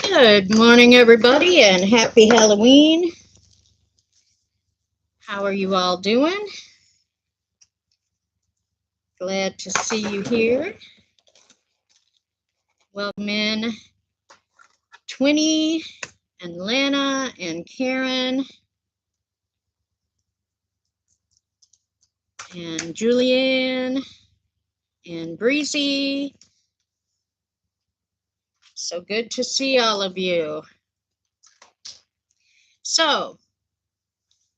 Good morning, everybody, and happy Halloween. How are you all doing? Glad to see you here. Welcome in Twinny and Lana and Karen and Julianne and Breezy. So good to see all of you. So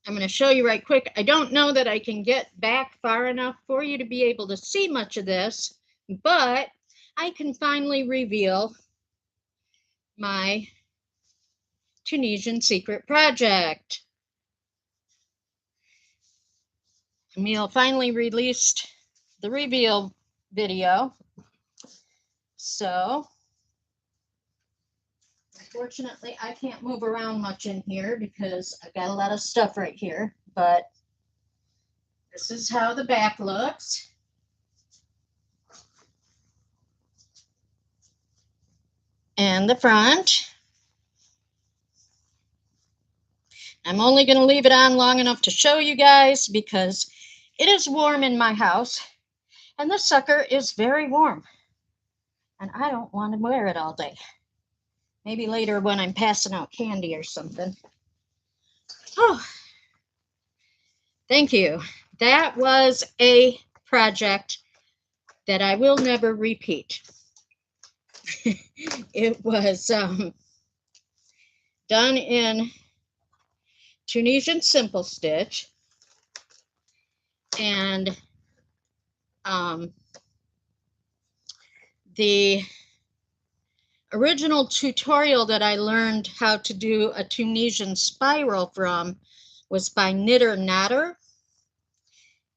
I'm going to show you right quick. I don't know that I can get back far enough for you to be able to see much of this, but I can finally reveal my Tunisian secret project. Camille finally released the reveal video. So, unfortunately, I can't move around much in here because I've got a lot of stuff right here, but this is how the back looks. And the front. I'm only going to leave it on long enough to show you guys because it is warm in my house and this sucker is very warm and I don't want to wear it all day. Maybe later when I'm passing out candy or something. Oh, thank you. That was a project that I will never repeat. It was done in Tunisian simple stitch, and the original tutorial that I learned how to do a Tunisian spiral from was by Knitter Natter,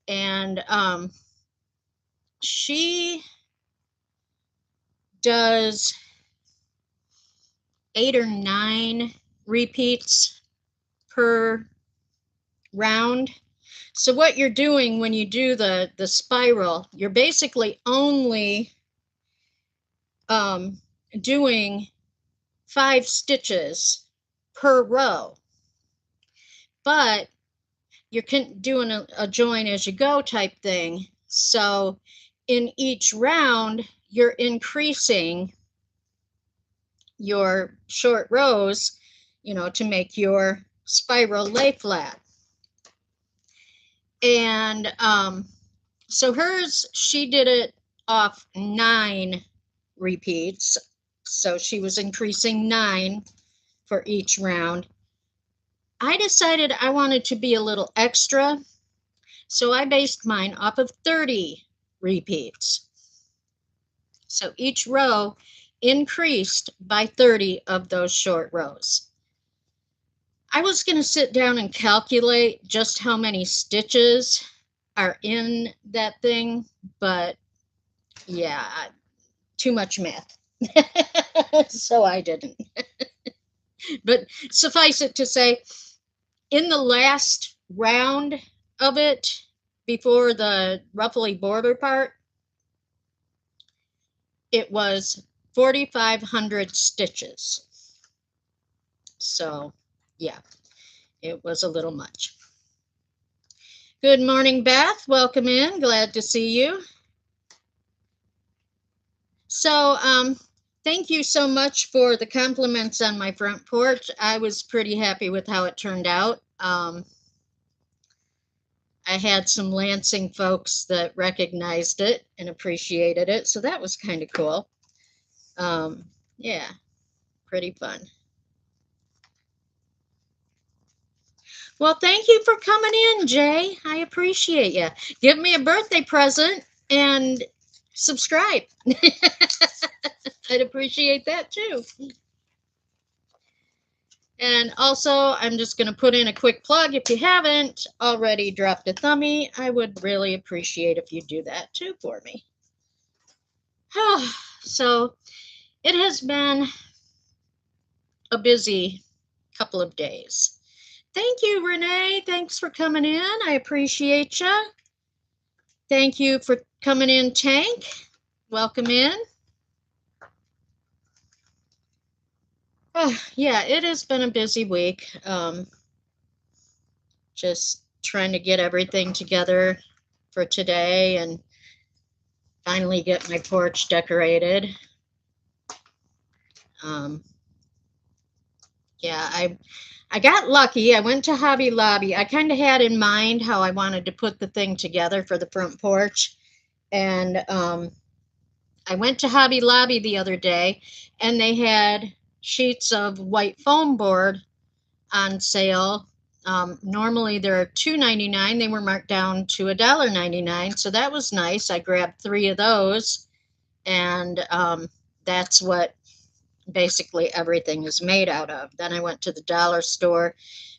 and she does 8 or 9 repeats per round. So what you're doing when you do the spiral, you're basically only doing 5 stitches per row, but you're doing a join as you go type thing. So in each round, you're increasing your short rows, to make your spiral lay flat. And so hers, she did it off 9 repeats. So she was increasing 9 for each round. I decided I wanted to be a little extra, so I based mine off of 30 repeats. So each row increased by 30 of those short rows. I was going to sit down and calculate just how many stitches are in that thing, but yeah, too much math. So I didn't. But suffice it to say, in the last round of it, before the ruffly border part, it was 4,500 stitches. So, yeah, it was a little much. Good morning, Beth. Welcome in. Glad to see you. So, thank you so much for the compliments on my front porch. I was pretty happy with how it turned out. I had some Lansing folks that recognized it and appreciated it, so that was kind of cool. Yeah, pretty fun. Well, thank you for coming in, Jay. I appreciate you. Give me a birthday present and subscribe. I'd appreciate that too. And also, I'm just going to put in a quick plug. If you haven't already dropped a thumbie, I would really appreciate if you do that too for me. So it has been a busy couple of days. Thank you, Renee. Thanks for coming in. I appreciate you. Thank you for coming in, Tank. Welcome in. Oh, yeah, it has been a busy week. Just trying to get everything together for today and finally get my porch decorated. Um, yeah, I got lucky. I went to Hobby Lobby. I kind of had in mind how I wanted to put the thing together for the front porch, and I went to Hobby Lobby the other day, and they had sheets of white foam board on sale. Normally they're $2.99. They were marked down to $1.99, so that was nice. I grabbed 3 of those, and that's what basically everything is made out of. Then I went to the dollar store,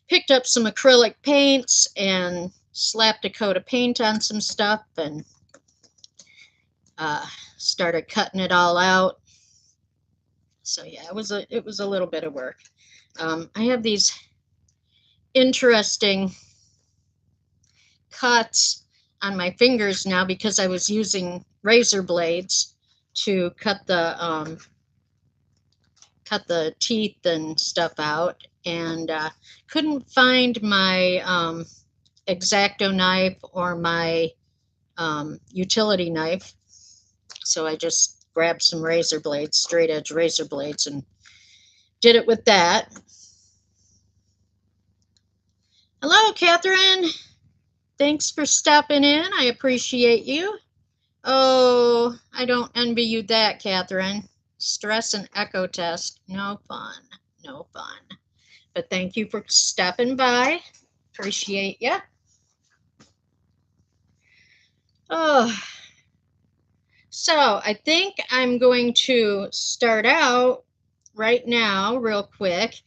picked up some acrylic paints, and slapped a coat of paint on some stuff, and started cutting it all out. So yeah, it was a little bit of work. I have these interesting cuts on my fingers now because I was using razor blades to cut the teeth and stuff out, and couldn't find my X-Acto knife or my utility knife, so I just grabbed some razor blades, straight edge razor blades, and did it with that. Hello, Catherine. Thanks for stopping in. I appreciate you. Oh, I don't envy you that, Catherine. Stress and echo test. No fun. No fun. But thank you for stopping by. Appreciate you. Oh, so I think I'm going to start out right now, real quick,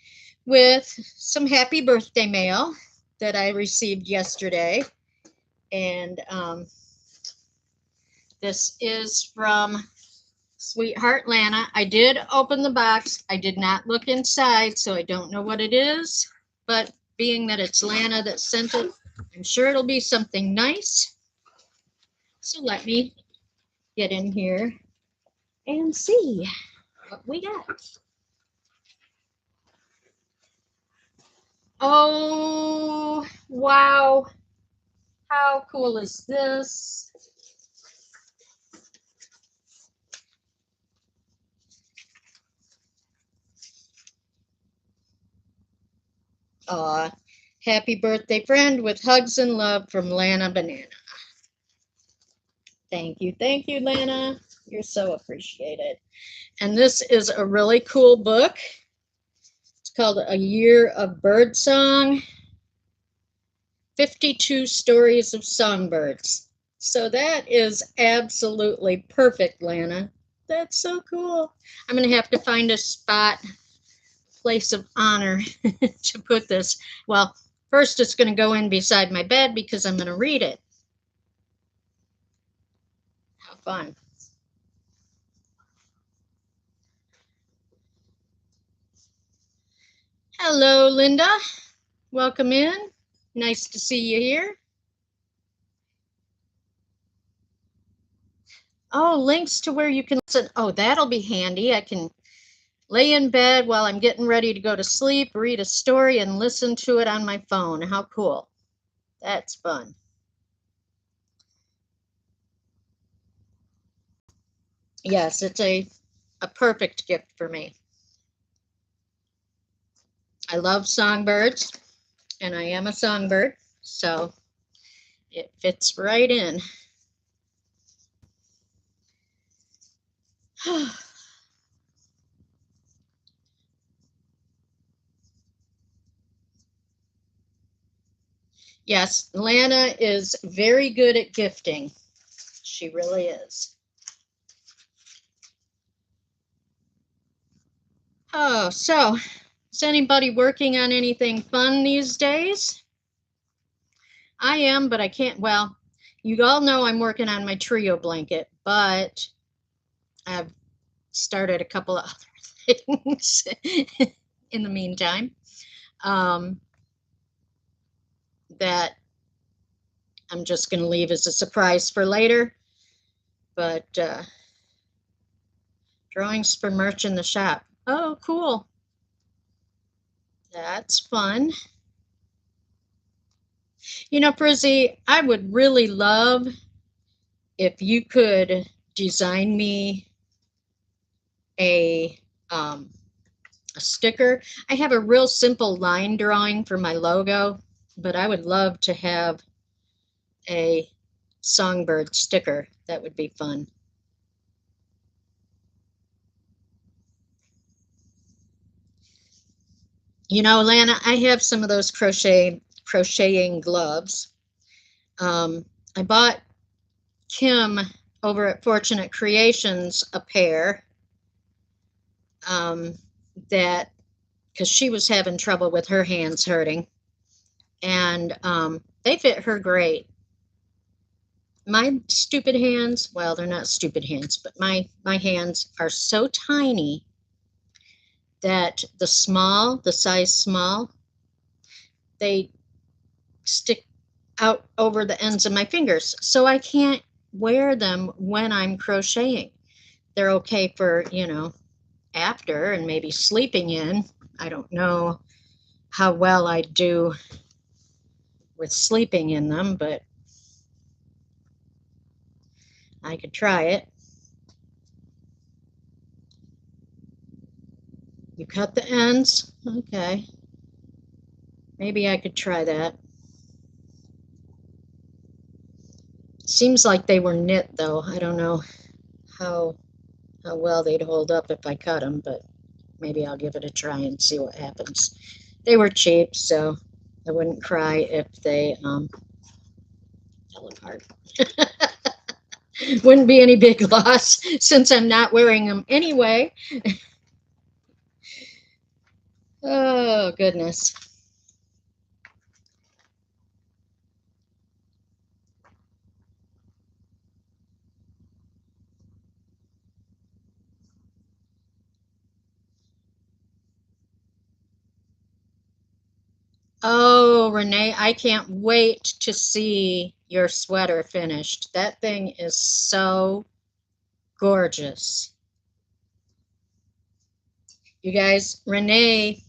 with some happy birthday mail that I received yesterday. And this is from Sweetheart Lana. I did open the box. I did not look inside, so I don't know what it is. But being that it's Lana that sent it, I'm sure it'll be something nice. So let me get in here and see what we got. Oh, wow. How cool is this? Happy birthday, friend, with hugs and love from Lana Banana. Thank you, Lana. You're so appreciated. And this is a really cool book. It's called A Year of Birdsong, 52 Stories of Songbirds. So that is absolutely perfect, Lana. That's so cool. I'm going to have to find a spot, place of honor to put this. Well, first it's going to go in beside my bed because I'm going to read it. How fun. Hello, Linda. Welcome in. Nice to see you here. Oh, links to where you can listen. Oh, that'll be handy. I can lay in bed while I'm getting ready to go to sleep, read a story, and listen to it on my phone. How cool. That's fun. Yes, it's a perfect gift for me. I love songbirds, and I am a songbird, so it fits right in. Yes, Lana is very good at gifting. She really is. Oh, so is anybody working on anything fun these days? I am, but I can't. Well, you all know I'm working on my trio blanket, but I've started a couple of other things in the meantime that I'm just going to leave as a surprise for later. But drawings for merch in the shop. Oh, cool. That's fun. You know, Prizzy, I would really love if you could design me a um, a sticker. I have a real simple line drawing for my logo, but I would love to have a songbird sticker. That would be fun. You know, Lana, I have some of those crocheting gloves. I bought Kim over at Fortunate Creations a pair um, that because she was having trouble with her hands hurting, and they fit her great. My stupid hands, well, they're not stupid hands, but my hands are so tiny that the size small, they stick out over the ends of my fingers. So I can't wear them when I'm crocheting. They're okay for, after and maybe sleeping in. I don't know how well I do with sleeping in them, but I could try it. You cut the ends? Okay. Maybe I could try that. Seems like they were knit though. I don't know how how well they'd hold up if I cut them, but maybe I'll give it a try and see what happens. They were cheap, so I wouldn't cry if they fell apart. Wouldn't be any big loss since I'm not wearing them anyway. Oh, goodness. Oh, Renee, I can't wait to see your sweater finished. That thing is so gorgeous. You guys, Renee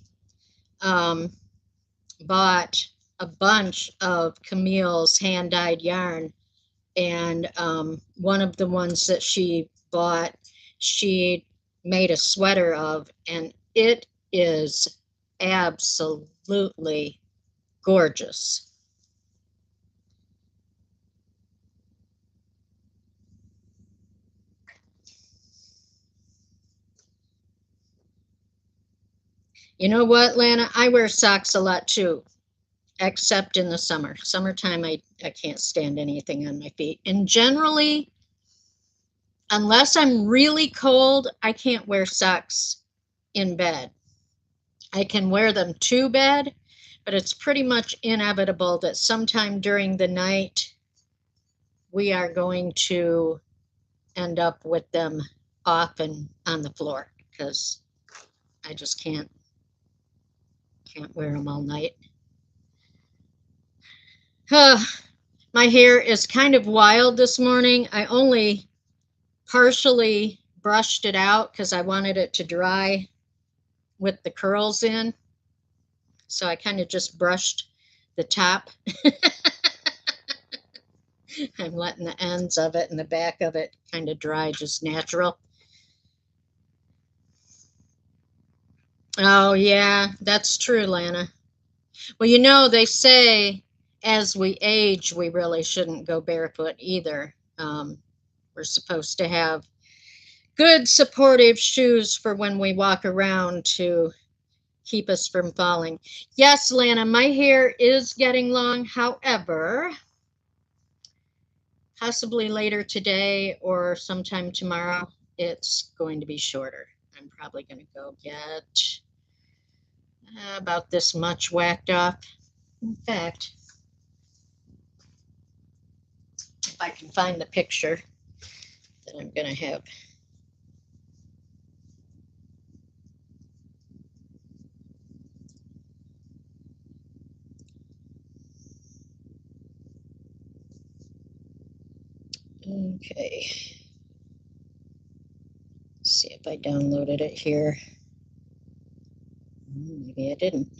um, bought a bunch of Camille's hand-dyed yarn, and one of the ones that she bought, she made a sweater of, and it is absolutely gorgeous. You know what, Lana? I wear socks a lot too, except in the summer. Summertime, I can't stand anything on my feet. And generally, unless I'm really cold, I can't wear socks in bed. I can wear them to bed, but it's pretty much inevitable that sometime during the night we are going to end up with them off and on the floor because I just can't wear them all night. My hair is kind of wild this morning. I only partially brushed it out because I wanted it to dry with the curls in. So I kind of just brushed the top. I'm letting the ends of it and the back of it kind of dry, just natural. Oh, yeah, that's true, Lana. Well, they say as we age, we really shouldn't go barefoot either. We're supposed to have good supportive shoes for when we walk around to keep us from falling. Yes, Lana, my hair is getting long. However, possibly later today or sometime tomorrow, it's going to be shorter. I'm probably going to go get about this much whacked off. In fact, if I can find the picture that I'm going to have. Okay. Let's see if I downloaded it here. Maybe I didn't.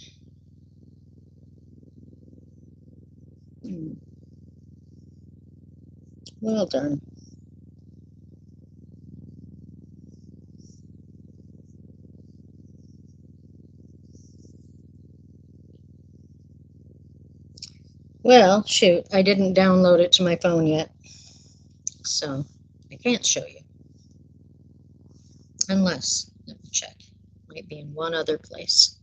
Well done. Well, shoot, I didn't download it to my phone yet, so I can't show you. Unless, let me check. Might be in one other place.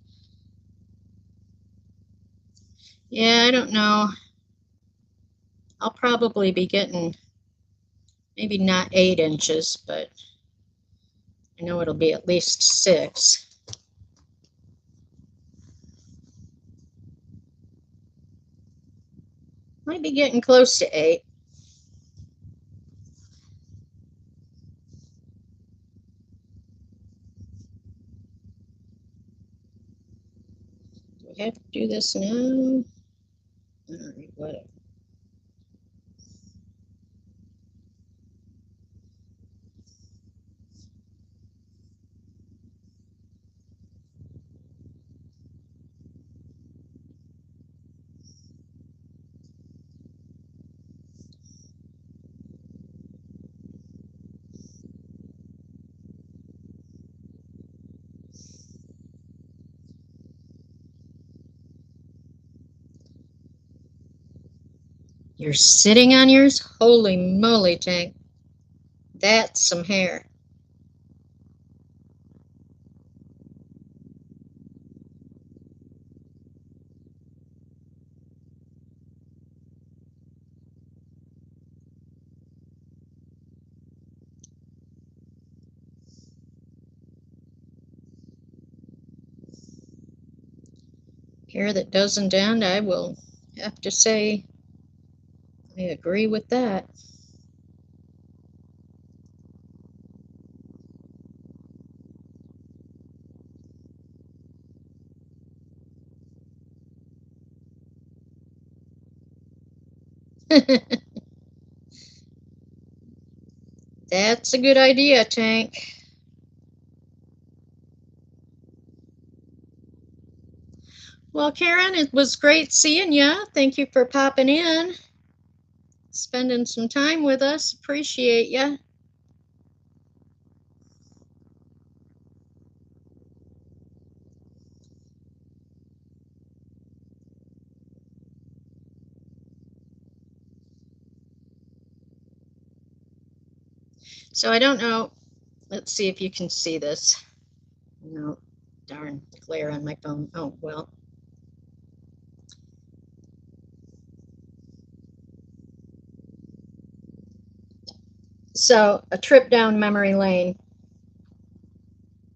Yeah, I don't know. I'll probably be getting maybe not 8 inches, but I know it'll be at least 6. Might be getting close to 8. Do we have to do this now? All right, whatever. You're sitting on yours? Holy moly, Tank. That's some hair. Hair that doesn't end, I will have to say I agree with that. That's a good idea, Tank. Well, Karen, it was great seeing you. Thank you for popping in, spending some time with us. Appreciate you. So I don't know. Let's see if you can see this. No, darn, glare on my phone. Oh, well. So a trip down memory lane.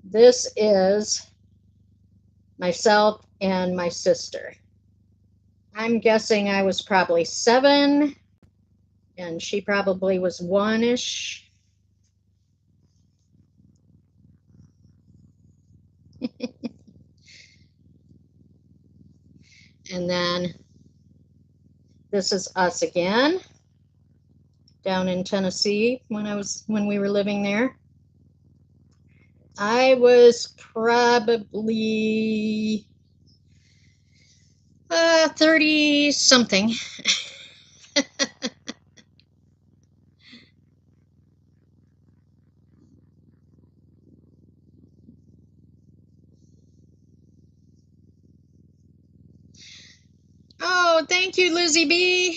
This is myself and my sister. I'm guessing I was probably 7 and she probably was 1-ish. And then this is us again down in Tennessee when we were living there. I was probably 30 something. Oh, thank you, Lizzie B.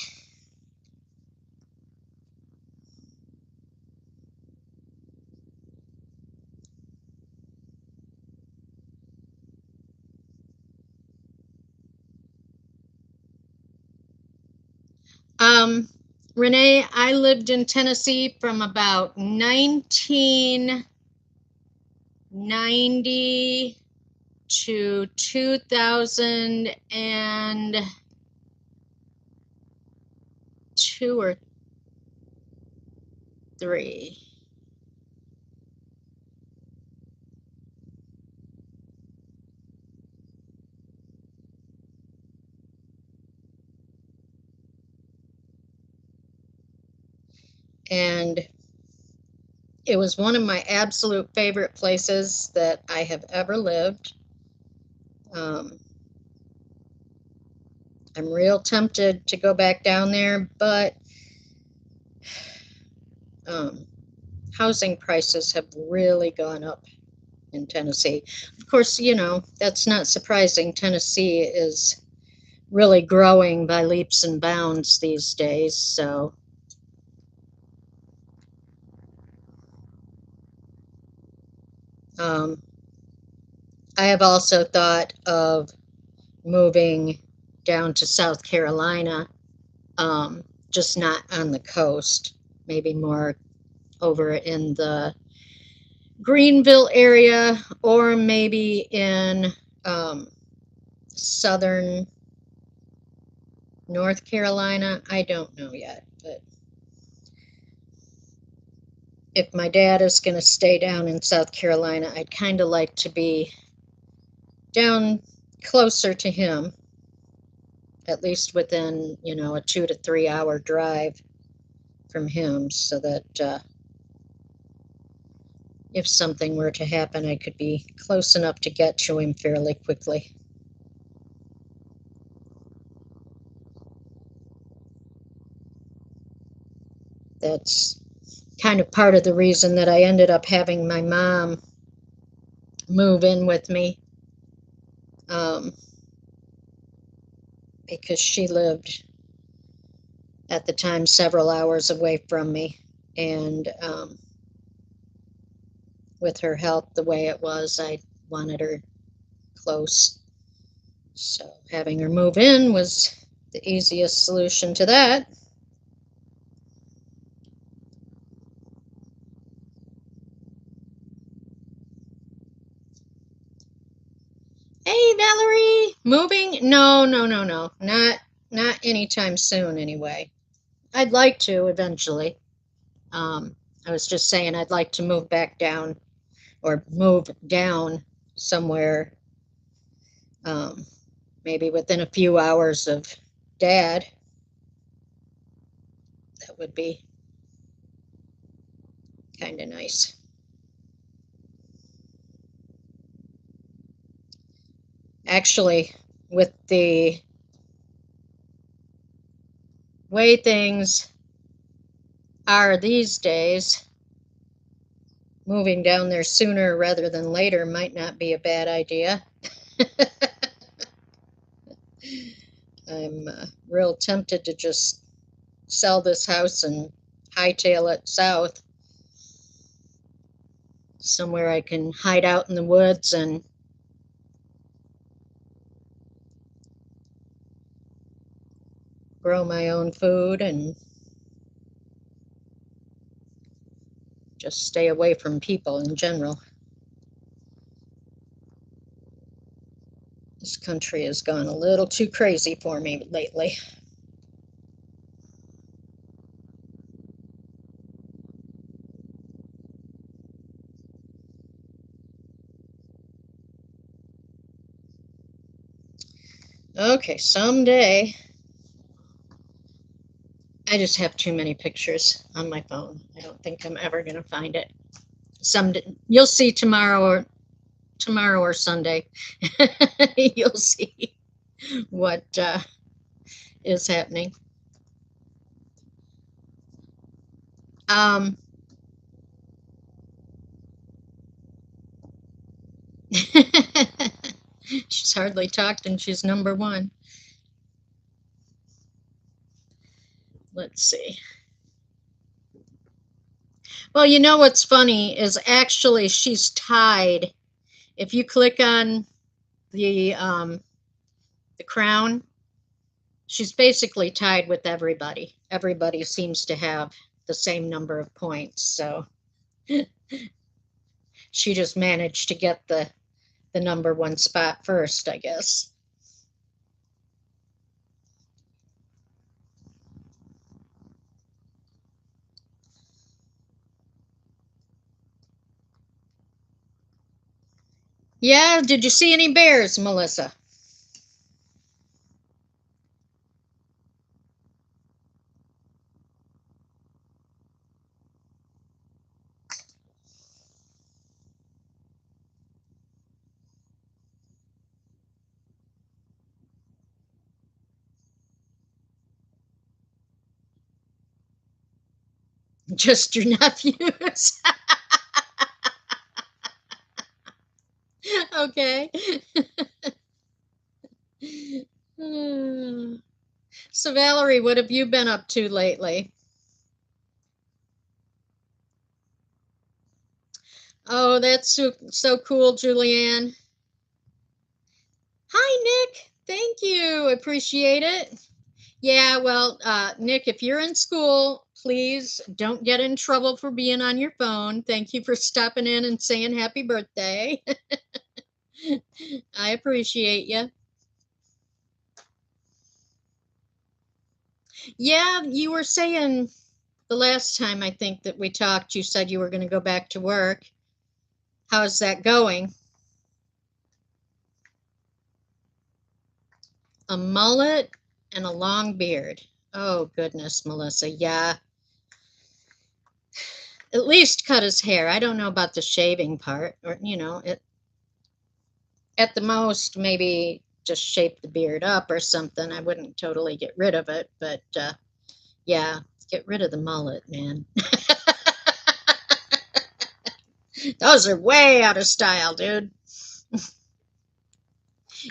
Renee, I lived in Tennessee from about 1990 to 2002 or 3. And it was one of my absolute favorite places that I have ever lived. Um, I'm real tempted to go back down there, but um, housing prices have really gone up in Tennessee. Of course, you know, that's not surprising. Tennessee is really growing by leaps and bounds these days, so um, I have also thought of moving down to South Carolina, just not on the coast, maybe more over in the Greenville area, or maybe in um, southern North Carolina. I don't know yet, but if my dad is going to stay down in South Carolina, I'd kind of like to be down closer to him, at least within, you know, a 2 to 3 hour drive from him, so that if something were to happen, I could be close enough to get to him fairly quickly. That's kind of part of the reason that I ended up having my mom move in with me, um, because she lived at the time several hours away from me. And with her health the way it was, I wanted her close. So having her move in was the easiest solution to that. Hey, Valerie, moving? No, no, no, no, not anytime soon. Anyway, I'd like to eventually. I was just saying I'd like to move back down or move down somewhere, um, maybe within a few hours of Dad. That would be kind of nice. Actually, with the way things are these days, moving down there sooner rather than later might not be a bad idea. I'm real tempted to just sell this house and hightail it south, somewhere I can hide out in the woods and grow my own food and just stay away from people in general. This country has gone a little too crazy for me lately. Okay, someday. I just have too many pictures on my phone. I don't think I'm ever going to find it. Someday you'll see tomorrow or Sunday. You'll see what is happening. Um, she's hardly talked and she's number one. Let's see. Well, you know what's funny is actually she's tied. If you click on the crown, she's basically tied with everybody. Everybody seems to have the same number of points. So she just managed to get the number one spot first, I guess. Yeah, did you see any bears, Melissa? Just your nephews. Okay. So, Valerie, what have you been up to lately? Oh, that's so cool, Julianne. Hi, Nick. Thank you. Appreciate it. Yeah, well, Nick, if you're in school, please don't get in trouble for being on your phone. Thank you for stopping in and saying happy birthday. I appreciate you. Yeah, you were saying the last time I think that we talked, you said you were going to go back to work. How's that going? A mullet and a long beard. Oh, goodness, Melissa. Yeah. At least cut his hair. I don't know about the shaving part, or, at the most, maybe just shape the beard up or something. I wouldn't totally get rid of it, but yeah, get rid of the mullet, man. Those are way out of style, dude.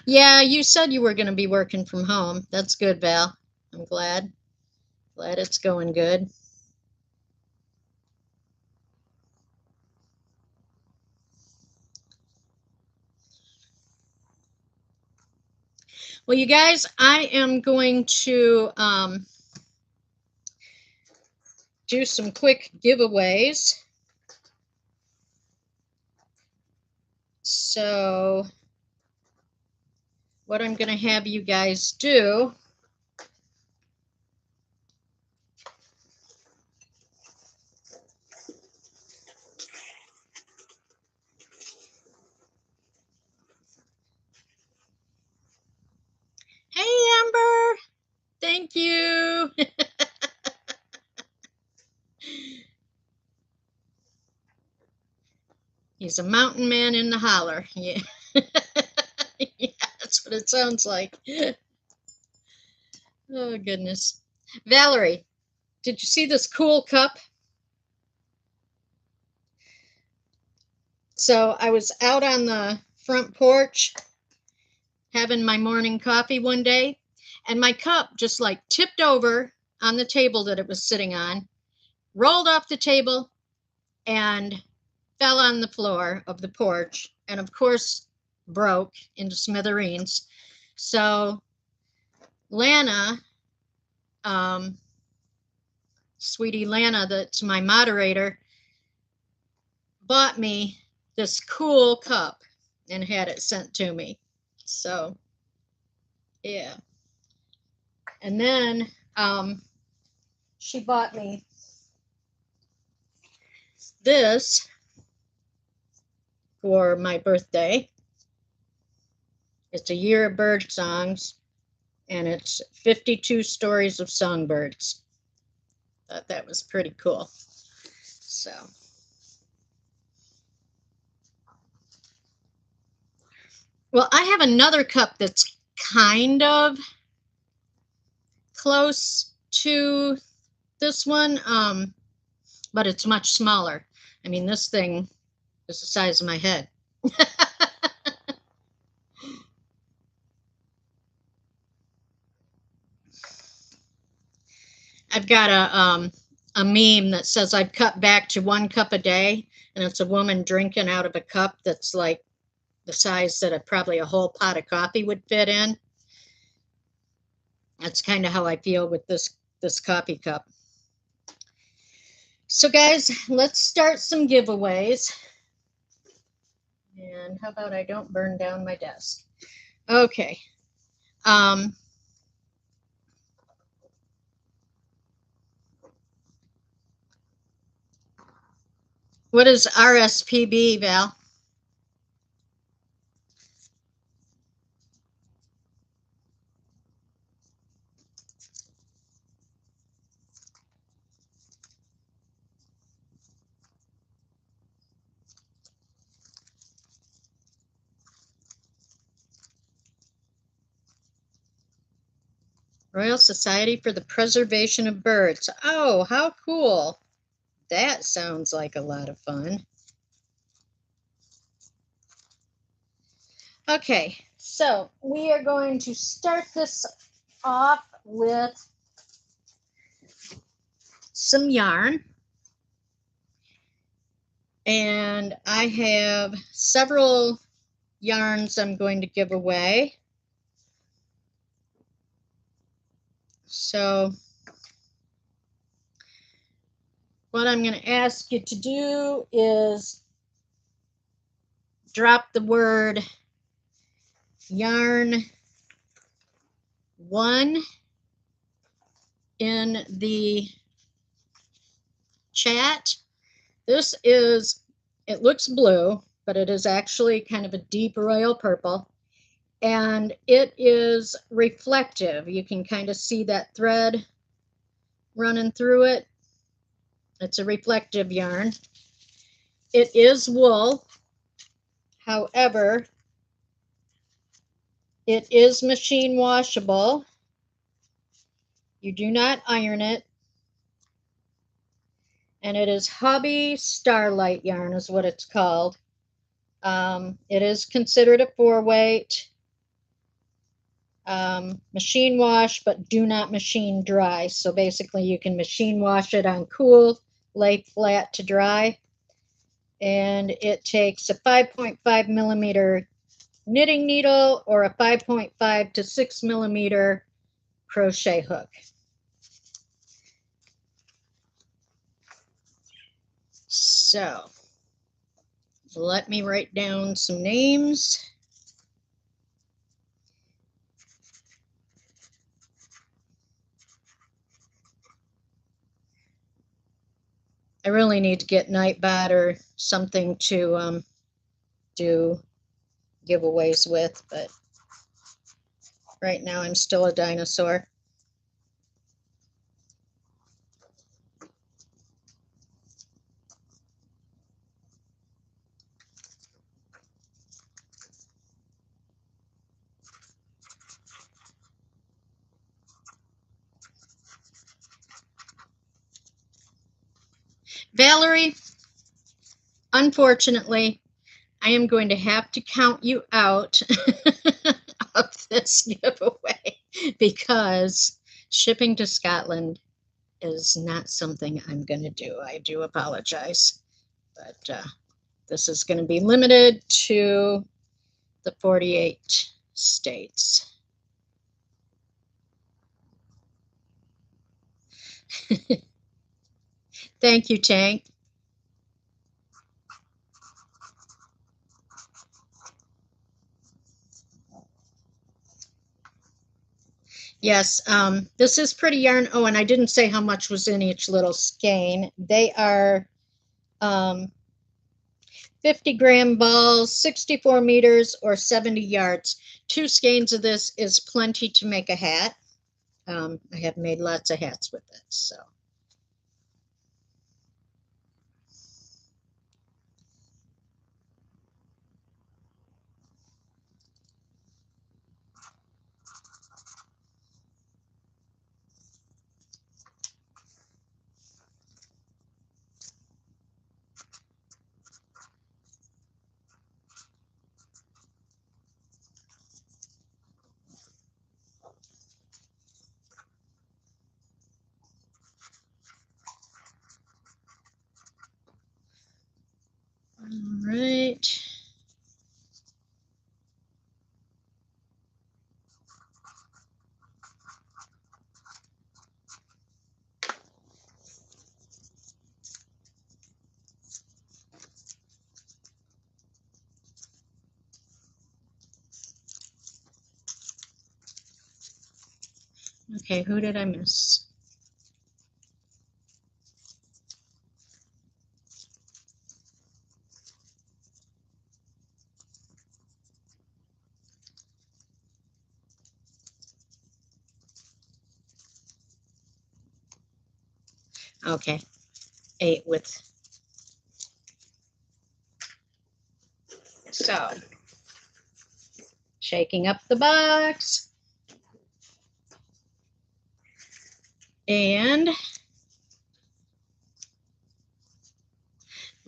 Yeah, you said you were going to be working from home. That's good, Val. I'm glad. Glad it's going good. Well, you guys, I am going to do some quick giveaways. So, what I'm going to have you guys do Hey, Amber. Thank you. He's a mountain man in the holler. Yeah. Yeah, that's what it sounds like. Oh, goodness. Valerie, did you see this cool cup? So I was out on the front porch having my morning coffee one day, and my cup just like tipped over on the table that it was sitting on, rolled off the table, and fell on the floor of the porch, and of course, broke into smithereens. So Lana, um, sweetie Lana, that's my moderator, bought me this cool cup and had it sent to me. So, yeah. And then she bought me this for my birthday. It's a year of bird songs, and it's 52 stories of songbirds. Thought that was pretty cool. So, well, I have another cup that's kind of close to this one, but it's much smaller. I mean, this thing is the size of my head. I've got a meme that says I've cut back to 1 cup a day, and it's a woman drinking out of a cup that's like the size that probably a whole pot of coffee would fit in. That's kind of how I feel with this coffee cup. So, guys, let's start some giveaways. And how about I don't burn down my desk? Okay. What is RSPB, Val? Royal Society for the Preservation of Birds. Oh, how cool. That sounds like a lot of fun. Okay, so we are going to start this off with some yarn. And I have several yarns I'm going to give away. So what I'm going to ask you to do is drop the word yarn 1 in the chat. This is, it looks blue, but it is actually kind of a deep royal purple, and it is reflective. You can kind of see that thread running through it. It's a reflective yarn. It is wool. However, it is machine washable. You do not iron it. And it is Hobby Starlight yarn is what it's called. It is considered a 4-weight. Machine wash, but do not machine dry. So basically you can machine wash it on cool, lay flat to dry. And it takes a 5.5 millimeter knitting needle or a 5.5 to 6 millimeter crochet hook. So let me write down some names. I really need to get Nightbot or something to do giveaways with, but right now I'm still a dinosaur. Valerie, unfortunately, I am going to have to count you out of this giveaway because shipping to Scotland is not something I'm going to do. I do apologize, but this is going to be limited to the 48 states. Thank you, Tank. Yes, this is pretty yarn. Oh, and I didn't say how much was in each little skein. They are 50-gram balls, 64 meters or 70 yards. 2 skeins of this is plenty to make a hat. I have made lots of hats with it, so. All right. Okay, who did I miss? Okay, 8 with. So, shaking up the box. And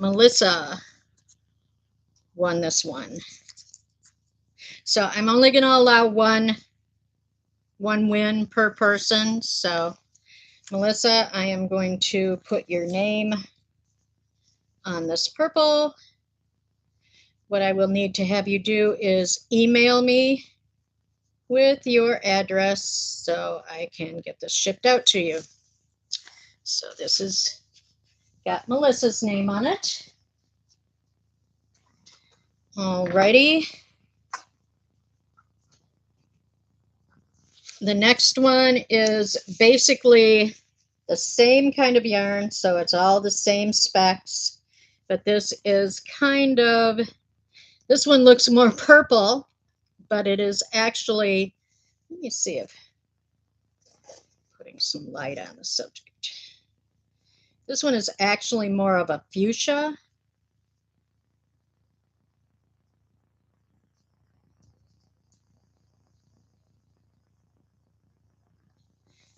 Melissa won this one. So I'm only going to allow one win per person. So Melissa, I am going to put your name on this purple. What I will need to have you do is email me with your address so I can get this shipped out to you. So this is got Melissa's name on it. Alrighty. The next one is basically the same kind of yarn, so it's all the same specs, but this is kind of, this one looks more purple, but it is actually, let me see if putting some light on the subject. This one is actually more of a fuchsia.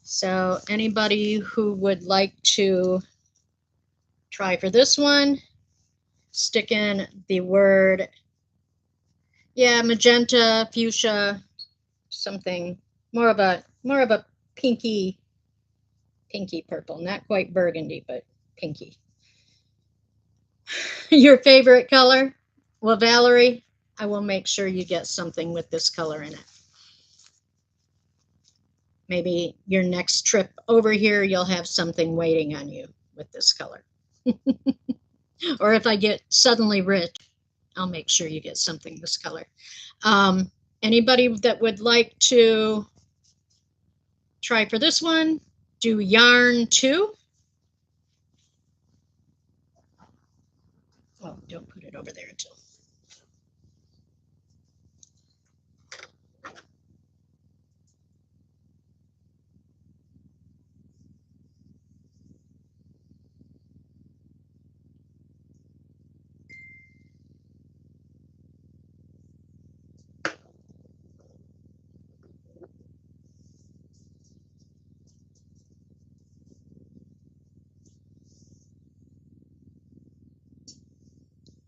So anybody who would like to try for this one, stick in the word, yeah, magenta, fuchsia, something more of a pinky purple, not quite burgundy, but pinky. Your favorite color? Well, Valerie, I will make sure you get something with this color in it. Maybe your next trip over here, you'll have something waiting on you with this color. Or if I get suddenly rich, I'll make sure you get something this color. Anybody that would like to try for this one, do yarn 2. Oh, don't put it over there until.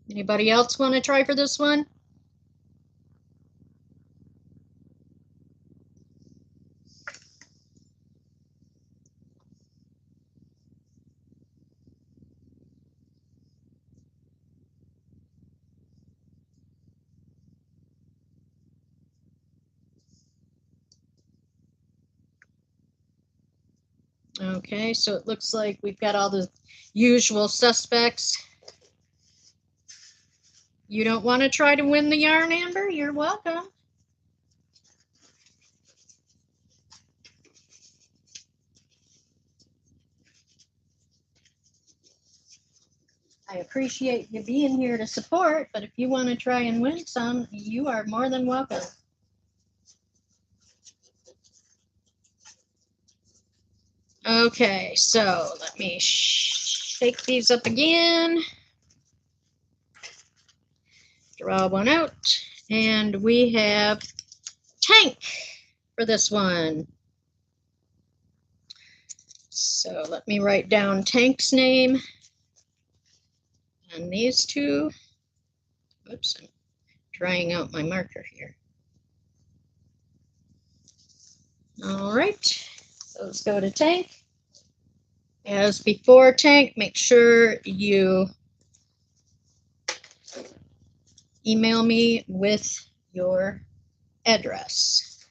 Anybody else want to try for this one? Okay, so it looks like we've got all the usual suspects. You don't want to try to win the yarn, Amber? You're welcome. I appreciate you being here to support, but if you want to try and win some, you are more than welcome. Okay, so let me shake these up again. Draw one out, and we have Tank for this one. So let me write down Tank's name on these two. Oops, I'm drying out my marker here. All right, those go to Tank. As before, Tank, make sure you email me with your address.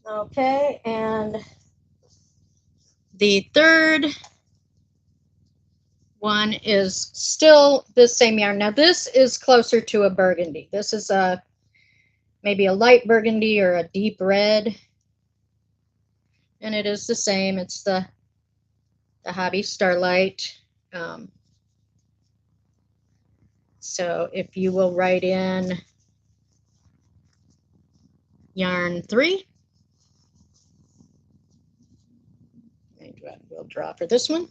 Okay, and the third one is still the same yarn. Now this is closer to a burgundy. This is a maybe a light burgundy or a deep red. And it is the same. It's the Hobby Starlight. So if you will write in yarn 3, and we'll draw for this one.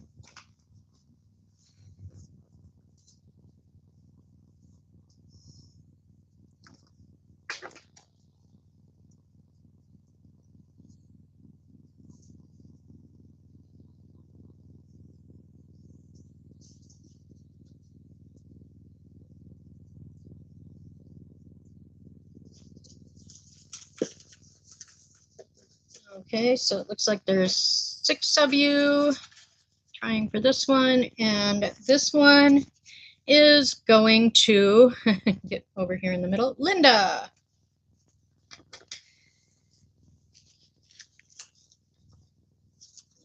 Okay, so it looks like there's 6 of you trying for this one, and this one is going to get over here in the middle. Linda.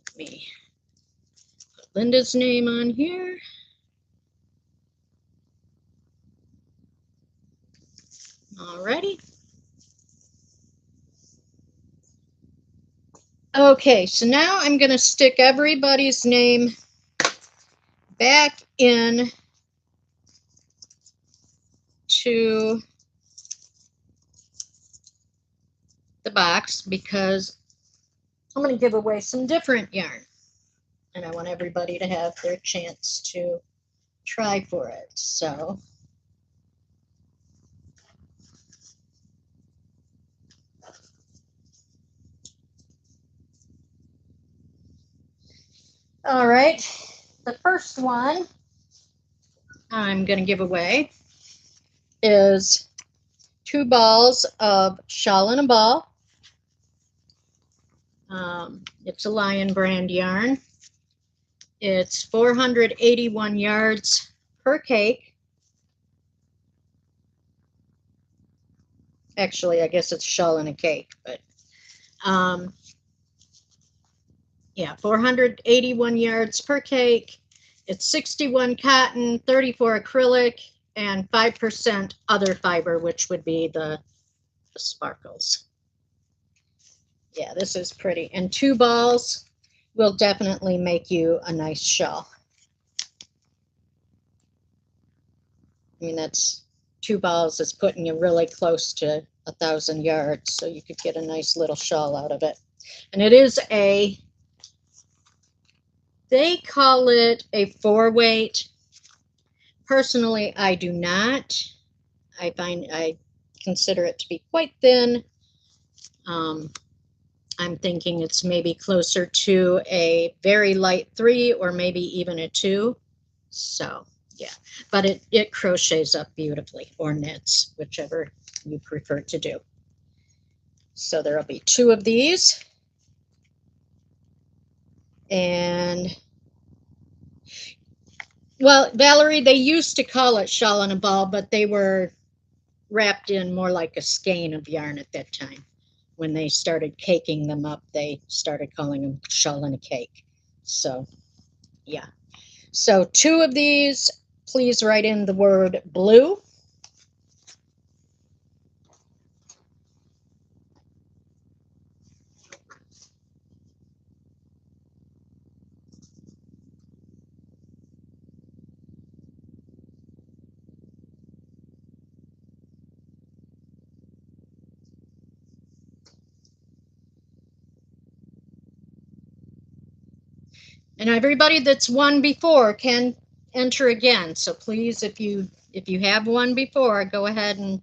Let me put Linda's name on here. Alrighty. Okay, so now I'm going to stick everybody's name back in to the box because I'm going to give away some different yarn. And I want everybody to have their chance to try for it. So all right, the first one I'm going to give away is 2 balls of Shawl and a Ball. It's a Lion brand yarn. It's 481 yards per cake. Actually, I guess it's shawl and a cake, but yeah, 481 yards per cake. It's 61 cotton, 34 acrylic, and 5% other fiber, which would be the sparkles. Yeah, this is pretty. And 2 balls will definitely make you a nice shawl. I mean, that's 2 balls is putting you really close to 1,000 yards, so you could get a nice little shawl out of it. And it is they call it a 4-weight. Personally, I do not. I consider it to be quite thin. I'm thinking it's maybe closer to a very light 3 or maybe even a 2. So yeah, but it crochets up beautifully, or knits, whichever you prefer to do. So there'll be 2 of these. And well, Valerie, they used to call it shawl and a ball, but they were wrapped in more like a skein of yarn at that time. When they started caking them up, they started calling them shawl and a cake. So yeah. So 2 of these, please write in the word blue. And everybody that's won before can enter again. So please, if you have won before, go ahead and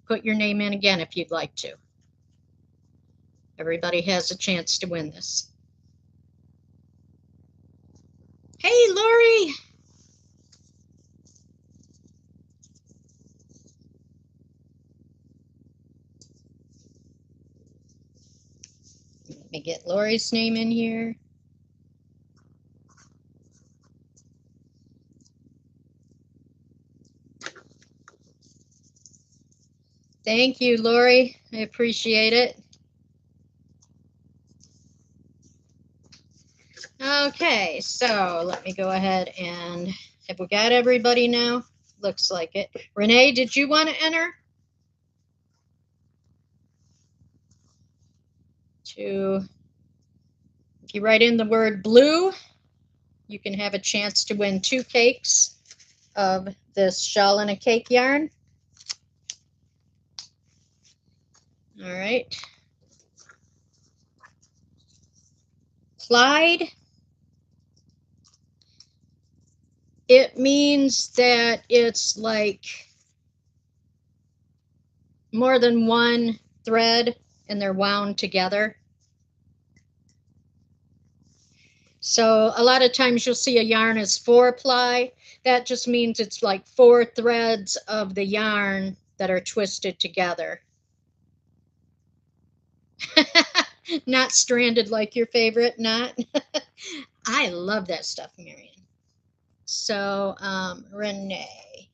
put your name in again if you'd like to. Everybody has a chance to win this. Hey, Lori. Let me get Lori's name in here. Thank you, Lori. I appreciate it. Okay, so let me go ahead and have we got everybody now? Looks like it. Renee, did you want to enter? If you write in the word blue, you can have a chance to win 2 cakes of this shawl and a cake yarn. All right. Clyde. It means that it's like more than one thread and they're wound together. So a lot of times you'll see a yarn is 4-ply. That just means it's like 4 threads of the yarn that are twisted together. Not stranded like your favorite knot. I love that stuff, Marion. So, Renee.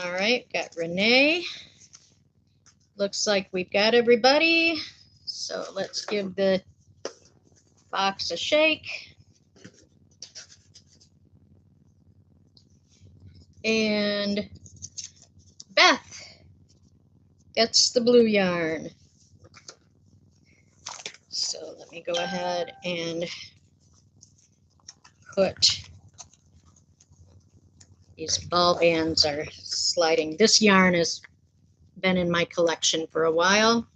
All right, got Renee. Looks like we've got everybody. So let's give the box a shake. And Beth gets the blue yarn. So let me go ahead and put, these ball bands are sliding. This yarn has been in my collection for a while.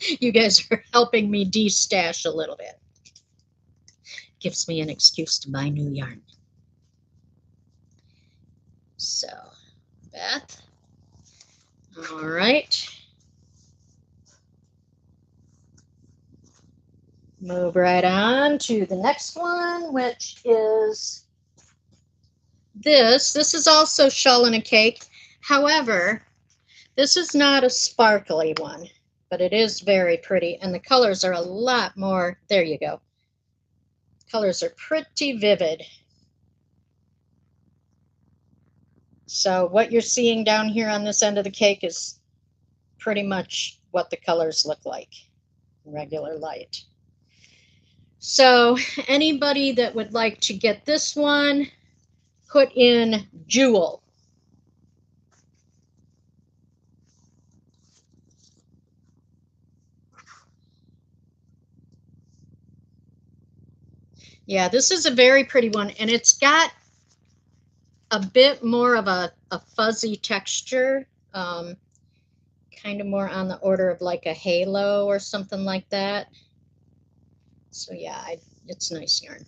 You guys are helping me de-stash a little bit. Gives me an excuse to buy new yarn. So, Beth. All right. Move right on to the next one, which is this. This is also Shawl and a Cake. However, this is not a sparkly one, but it is very pretty, and the colors are a lot more. There you go. Colors are pretty vivid. So what you're seeing down here on this end of the cake is pretty much what the colors look like in regular light. So anybody that would like to get this one, put in Jewel. Yeah, this is a very pretty one, and it's got a bit more of a fuzzy texture, kind of more on the order of like a halo or something like that. So yeah, it's nice yarn.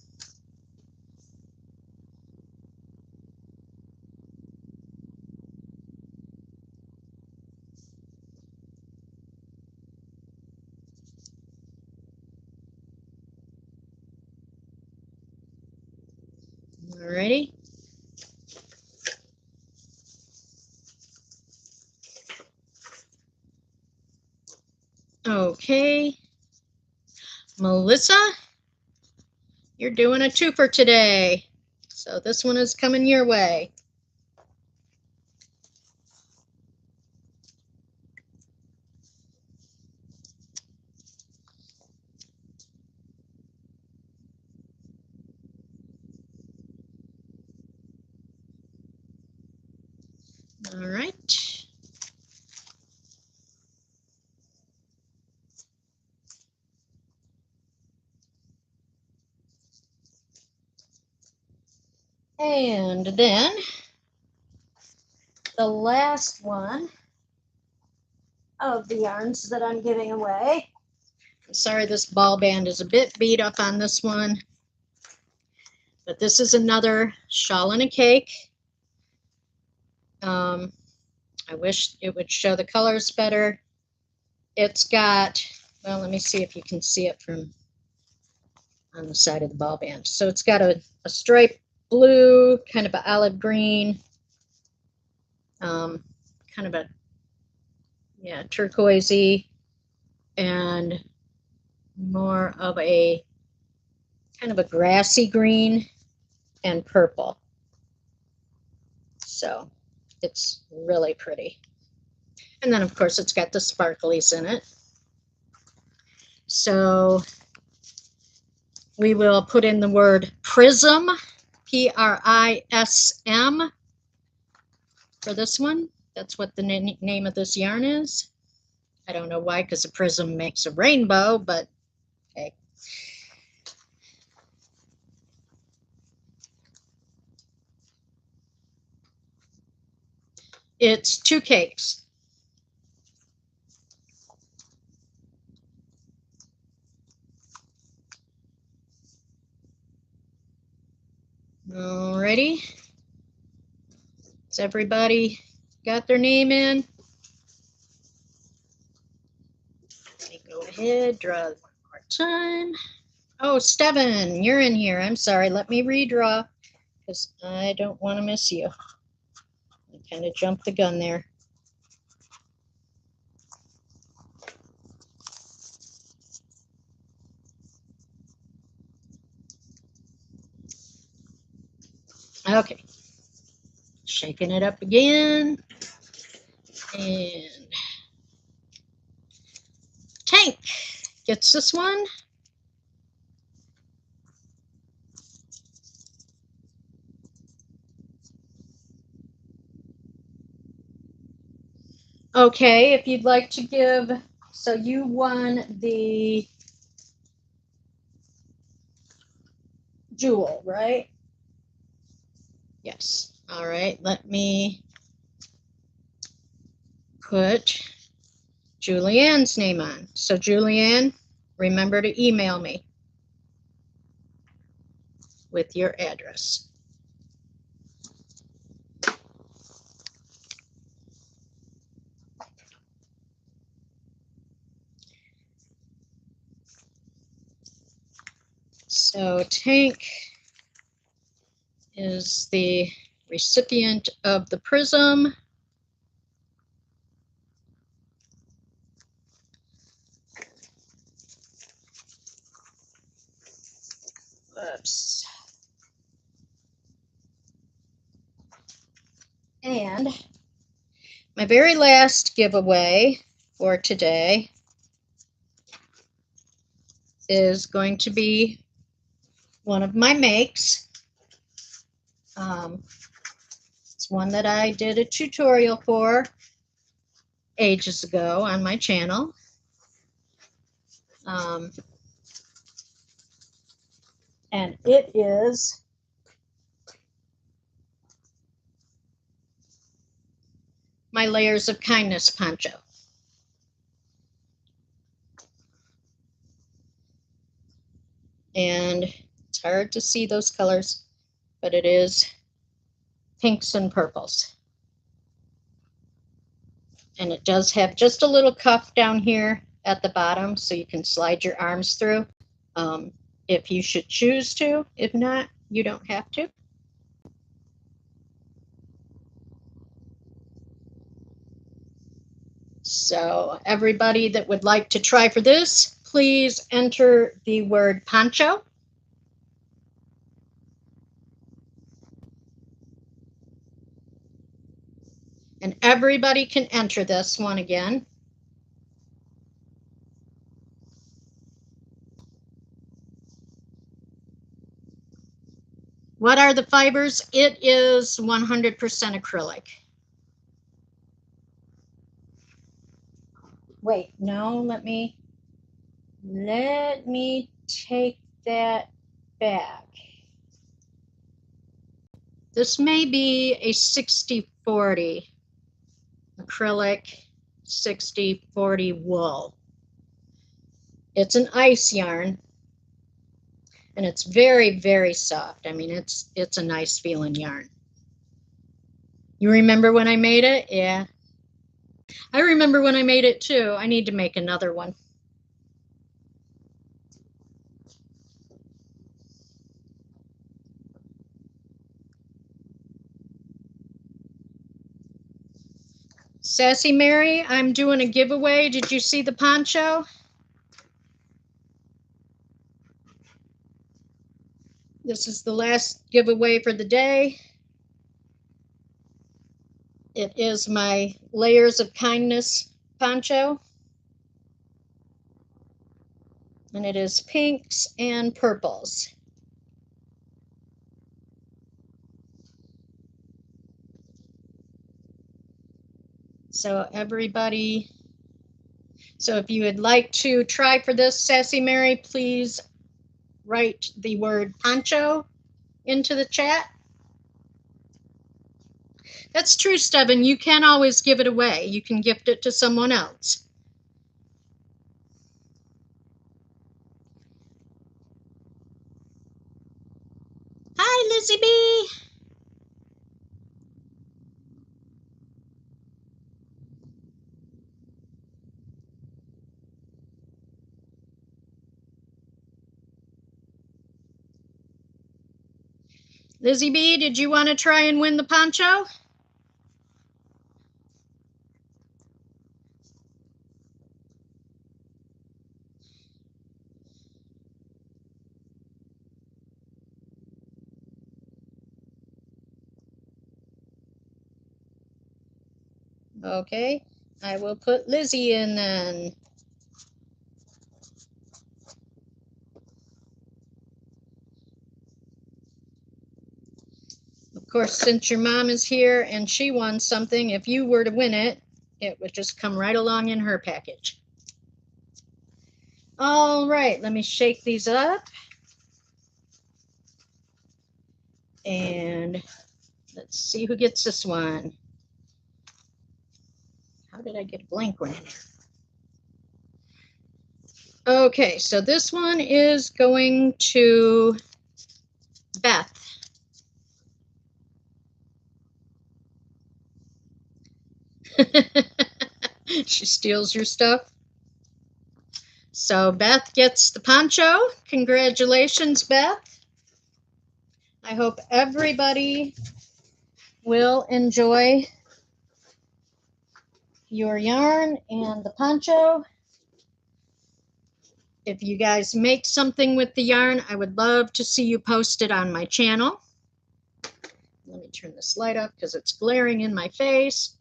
Alrighty. Okay. Melissa, you're doing a twofer today. So this one is coming your way. All right. And then the last one of the yarns that I'm giving away. I'm sorry, this ball band is a bit beat up on this one, but this is another Shawl and a Cake. I wish it would show the colors better. It's got, well, let me see if you can see it from on the side of the ball band. So it's got a striped blue, kind of an olive green, kind of a, yeah, turquoisey, and more of a kind of a grassy green and purple. So it's really pretty. And then of course it's got the sparklies in it. So we will put in the word prism, P-R-I-S-M, for this one. That's what the name of this yarn is. I don't know why, because a prism makes a rainbow, but okay. It's 2 cakes. Alrighty. Has everybody got their name in? Let me go ahead, draw one more time. Oh, Steven, you're in here. I'm sorry. Let me redraw because I don't want to miss you. I kind of jumped the gun there. Okay, shaking it up again. And Tank gets this one. Okay, if you'd like to give, so you won the jewel, right? Yes. All right, let me put Julianne's name on. So Julianne, remember to email me with your address. So Tank is the recipient of the prism. Oops. And my very last giveaway for today is going to be one of my makes. It's one that I did a tutorial for ages ago on my channel. And it is my Layers of Kindness poncho. And it's hard to see those colors, but it is pinks and purples. And it does have just a little cuff down here at the bottom so you can slide your arms through if you should choose to. If not, you don't have to. So everybody that would like to try for this, please enter the word poncho. And everybody can enter this one again. What are the fibers? It is 100% acrylic. Wait, no, let me take that back. This may be a 60-40 acrylic, 60-40 wool. It's an ice yarn, and it's very, very soft. I mean, it's a nice feeling yarn. You remember when I made it? Yeah. I remember when I made it too. I need to make another one. Sassy Mary, I'm doing a giveaway. Did you see the poncho? This is the last giveaway for the day. It is my Layers of Kindness poncho. And it is pinks and purples. So everybody, so if you would like to try for this, Sassy Mary, please write the word poncho into the chat. That's true, Steven. You can always give it away. You can gift it to someone else. Hi, Lizzie B. Lizzie B, did you want to try and win the poncho? Okay, I will put Lizzie in then. Of course, since your mom is here and she won something, if you were to win it, it would just come right along in her package. All right, let me shake these up. And let's see who gets this one. How did I get a blank one in here? Okay, so this one is going to Beth. She steals your stuff. So Beth gets the poncho. Congratulations, Beth. I hope everybody will enjoy your yarn and the poncho. If you guys make something with the yarn, I would love to see you post it on my channel. Let me turn this light up because it's glaring in my face.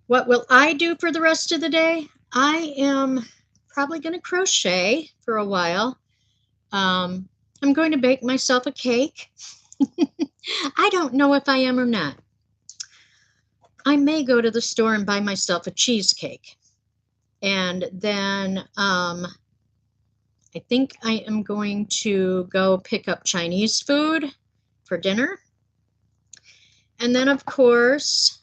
What will I do for the rest of the day? I am probably going to crochet for a while. I'm going to bake myself a cake. I don't know if I am or not. I may go to the store and buy myself a cheesecake. And then I think I am going to go pick up Chinese food for dinner. And then, of course,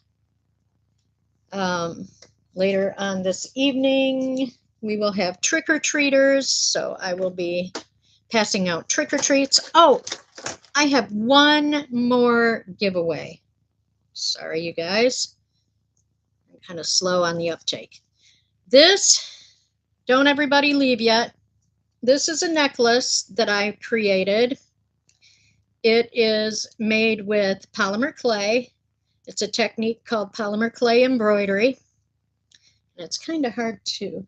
later on this evening, we will have trick-or-treaters. So I will be passing out trick-or-treats. Oh, I have one more giveaway. Sorry, you guys. I'm kind of slow on the uptake. This, don't everybody leave yet. This is a necklace that I created. It is made with polymer clay. It's a technique called polymer clay embroidery. And it's kind of hard to.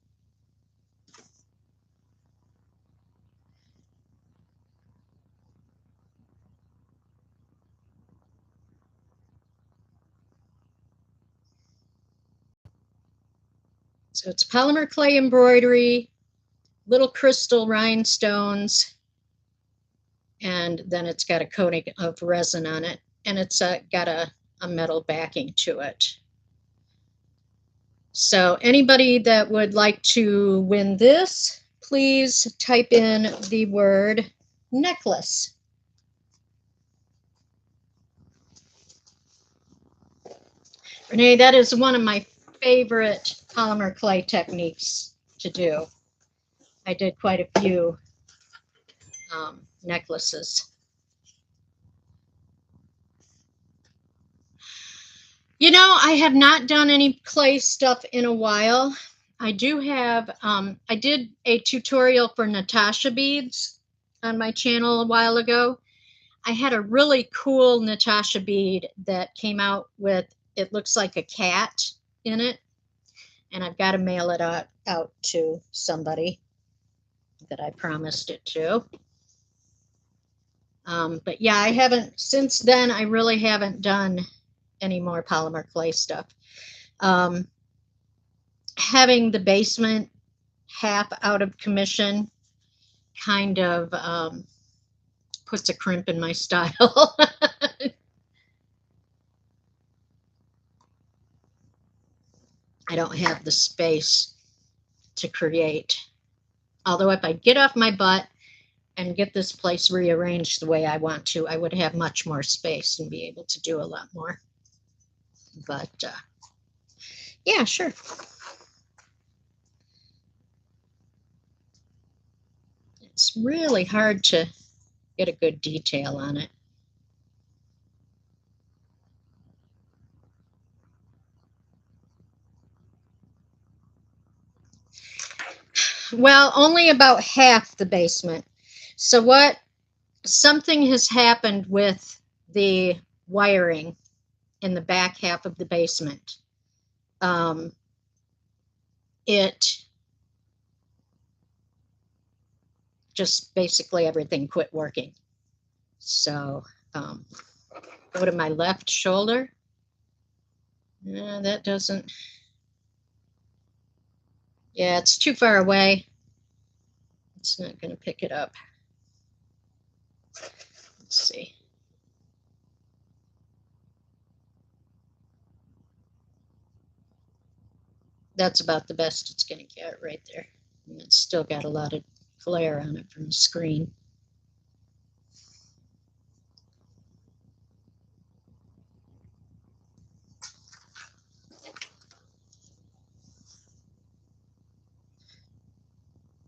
So it's polymer clay embroidery, little crystal rhinestones, and then it's got a coating of resin on it, and it's got a metal backing to it. So anybody that would like to win this, please type in the word necklace. Renee, that is one of my favorite polymer clay techniques to do. I did quite a few necklaces. You know, I have not done any clay stuff in a while. I do have, I did a tutorial for Natasha beads on my channel a while ago. I had a really cool Natasha bead that came out with, it looks like a cat in it. And I've got to mail it out to somebody that I promised it to. But yeah, I haven't, since then, I really haven't done any more polymer clay stuff. Having the basement half out of commission kind of puts a crimp in my style. I don't have the space to create. Although if I get off my butt and get this place rearranged the way I want to, I would have much more space and be able to do a lot more. But yeah, sure. It's really hard to get a good detail on it. Well, only about half the basement. So something has happened with the wiring in the back half of the basement. It just basically everything quit working. So go to my left shoulder. That doesn't, yeah, it's too far away. It's not going to pick it up. Let's see. That's about the best it's going to get right there. And it's still got a lot of glare on it from the screen.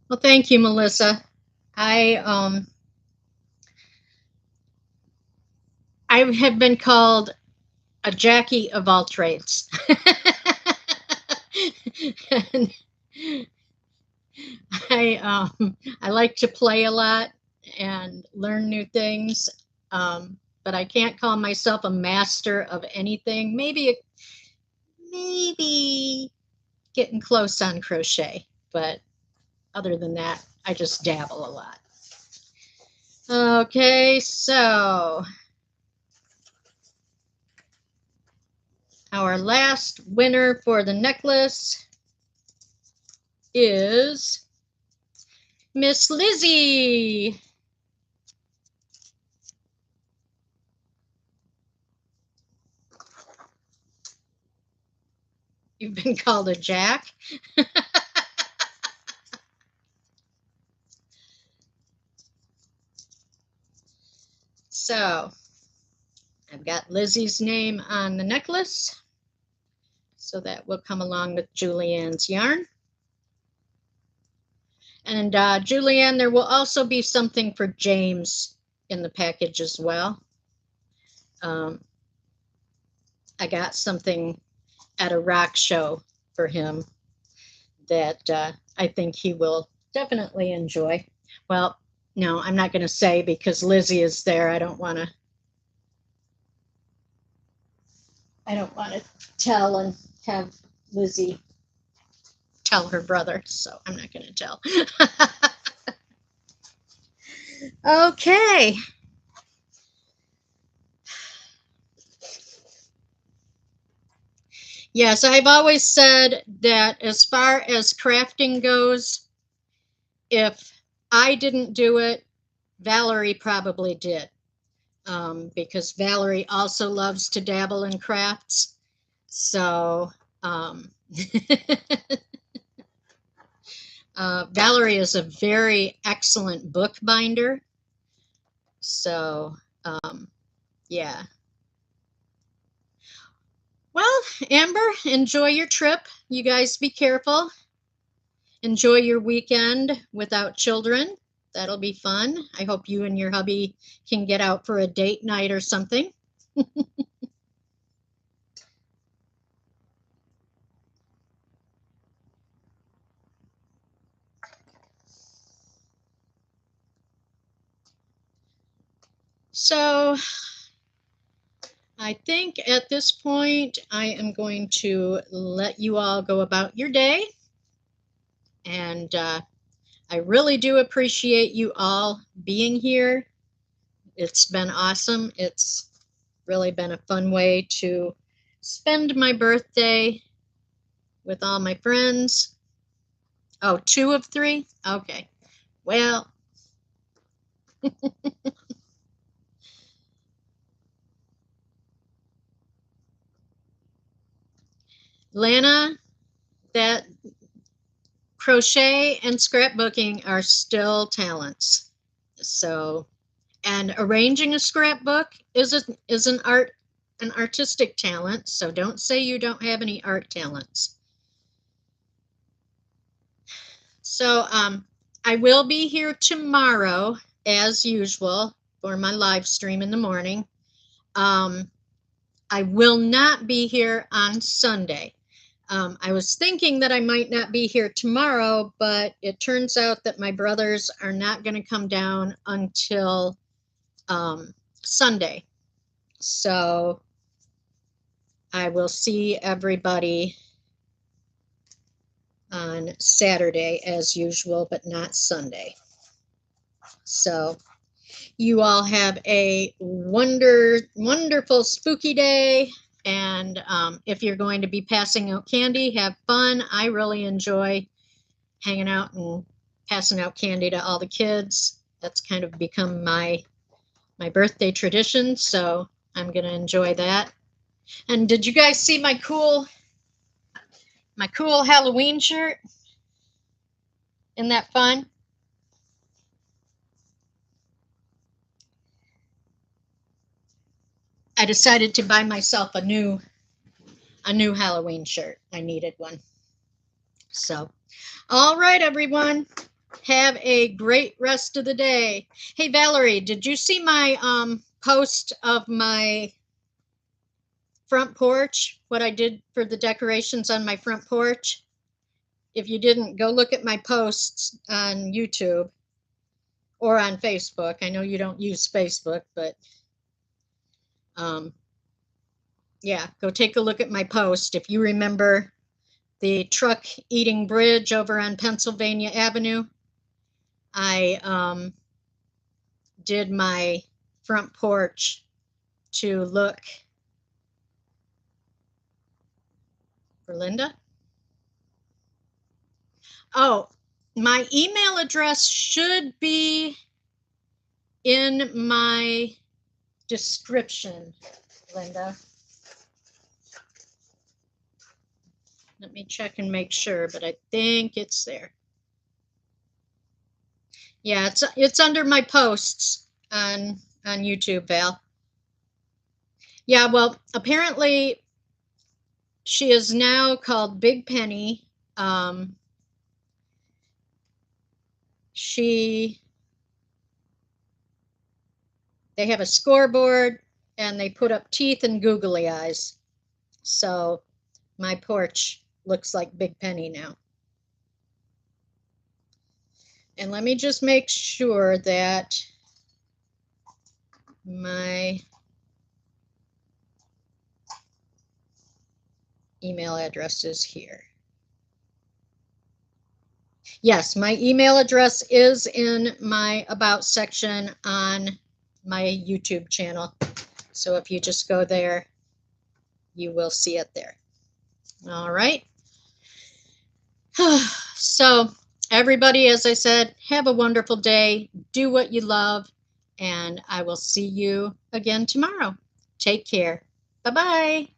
Well, thank you, Melissa. I have been called a Jackie of all trades. And I like to play a lot and learn new things, but I can't call myself a master of anything. Maybe getting close on crochet, but other than that, I just dabble a lot. Okay, so our last winner for the necklace is Miss Lizzie. You've been called a jack. So I've got Lizzie's name on the necklace, so that will come along with Julianne's yarn. And Julianne, there will also be something for James in the package as well. I got something at a rock show for him that I think he will definitely enjoy. Well, no, I'm not going to say because Lizzie is there. I don't want to tell and have Lizzie tell her brother, so I'm not going to tell. Okay. Yes, I've always said that as far as crafting goes, if I didn't do it, Valerie probably did, because Valerie also loves to dabble in crafts. So Valerie is a very excellent bookbinder. So yeah. Well, Amber, enjoy your trip. You guys be careful. Enjoy your weekend without children. That'll be fun. I hope you and your hubby can get out for a date night or something. So I think at this point, I am going to let you all go about your day. And I really do appreciate you all being here. It's been awesome. It's really been a fun way to spend my birthday with all my friends. Oh, 2 of 3? Okay. Well, Lana, that crochet and scrapbooking are still talents. So, and arranging a scrapbook is an artistic talent. So don't say you don't have any art talents. So I will be here tomorrow as usual for my live stream in the morning. I will not be here on Sunday. I was thinking that I might not be here tomorrow, but it turns out that my brothers are not going to come down until Sunday. So I will see everybody on Saturday as usual, but not Sunday. So You all have a wonderful spooky day. And if you're going to be passing out candy, have fun. I really enjoy hanging out and passing out candy to all the kids. That's kind of become my birthday tradition, so I'm going to enjoy that. And did you guys see my cool Halloween shirt? Isn't that fun? I decided to buy myself a new Halloween shirt. I needed one. So, all right, everyone. Have a great rest of the day. Hey, Valerie, did you see my post of my front porch? What I did for the decorations on my front porch? If you didn't, go look at my posts on YouTube or on Facebook. I know you don't use Facebook, but yeah, go take a look at my post. If you remember the truck eating bridge over on Pennsylvania Avenue, I did my front porch to look for Linda. Oh, my email address should be in my description, Linda. Let me check and make sure, but I think it's there. Yeah, it's under my posts on YouTube, Val. Yeah, well, apparently she is now called Big Penny. They have a scoreboard and they put up teeth and googly eyes. So my porch looks like Big Penny now. And let me just make sure that my email address is here. Yes, my email address is in my About section on my YouTube channel. So if you just go there, you will see it there. All right. So everybody, as I said, have a wonderful day. Do what you love, and I will see you again tomorrow. Take care. Bye-bye.